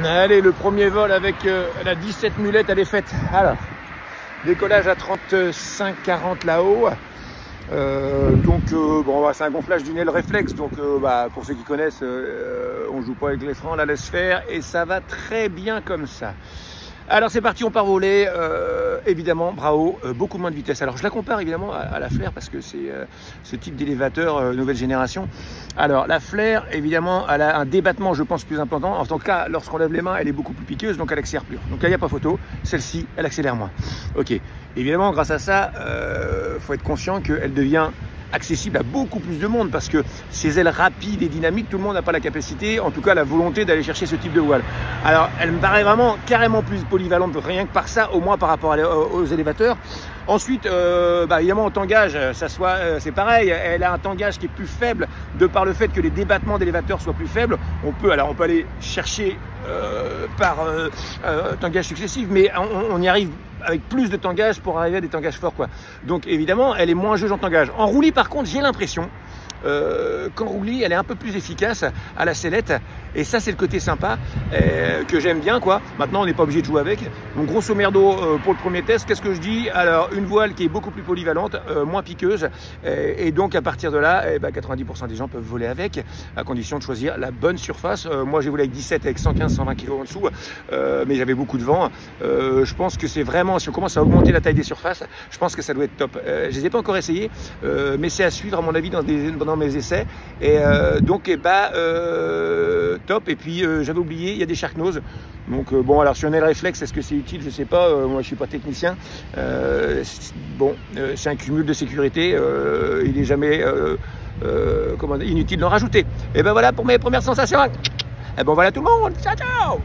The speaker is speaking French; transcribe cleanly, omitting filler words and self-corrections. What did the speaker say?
Allez, le premier vol avec la 17 mulette, elle est faite. Alors, décollage à 35-40 là-haut. Bon, c'est un gonflage d'une aile réflexe. Donc, pour ceux qui connaissent, on joue pas avec les freins, on la laisse faire et ça va très bien comme ça. Alors c'est parti, on part voler, évidemment, bravo, beaucoup moins de vitesse. Alors je la compare évidemment à la Flair parce que c'est ce type d'élévateur nouvelle génération. Alors la Flair, évidemment, elle a un débattement, je pense, plus important. En tout cas, lorsqu'on lève les mains, elle est beaucoup plus piqueuse, donc elle accélère plus. Donc là, il n'y a pas photo. Celle-ci, elle accélère moins. Ok, évidemment, grâce à ça, faut être conscient qu'elle devient accessible à beaucoup plus de monde parce que ces ailes rapides et dynamiques, tout le monde n'a pas la capacité, en tout cas la volonté d'aller chercher ce type de voile. Alors elle me paraît vraiment carrément plus polyvalente, rien que par ça, au moins par rapport aux élévateurs. Ensuite, évidemment en tangage, c'est pareil, elle a un tangage qui est plus faible de par le fait que les débattements d'élévateurs soient plus faibles. On peut aller chercher par tangage successif, mais on y arrive avec plus de tangage pour arriver à des tangages forts, quoi. Donc évidemment, elle est moins juge en tangage. En roulis, par contre, j'ai l'impression qu'en roulis, elle est un peu plus efficace à la sellette. Et ça, c'est le côté sympa que j'aime bien, quoi. Maintenant, on n'est pas obligé de jouer avec. Donc, grosso merdo, pour le premier test, qu'est-ce que je dis? Alors, une voile qui est beaucoup plus polyvalente, moins piqueuse. Et donc, à partir de là, 90% des gens peuvent voler avec, à condition de choisir la bonne surface. Moi, j'ai volé avec 17, avec 115-120 kg en dessous, mais j'avais beaucoup de vent. Je pense que c'est vraiment, si on commence à augmenter la taille des surfaces, je pense que ça doit être top. Je les ai pas encore essayés, mais c'est à suivre, à mon avis, dans mes essais. Et top. Et puis j'avais oublié, il y a des Sharknose. Donc alors sur un aile réflexe, est-ce que c'est utile? Je sais pas. Moi je suis pas technicien. C'est un cumul de sécurité. Il est jamais inutile d'en rajouter. Et ben voilà pour mes premières sensations. Et ben voilà tout le monde. Ciao ciao.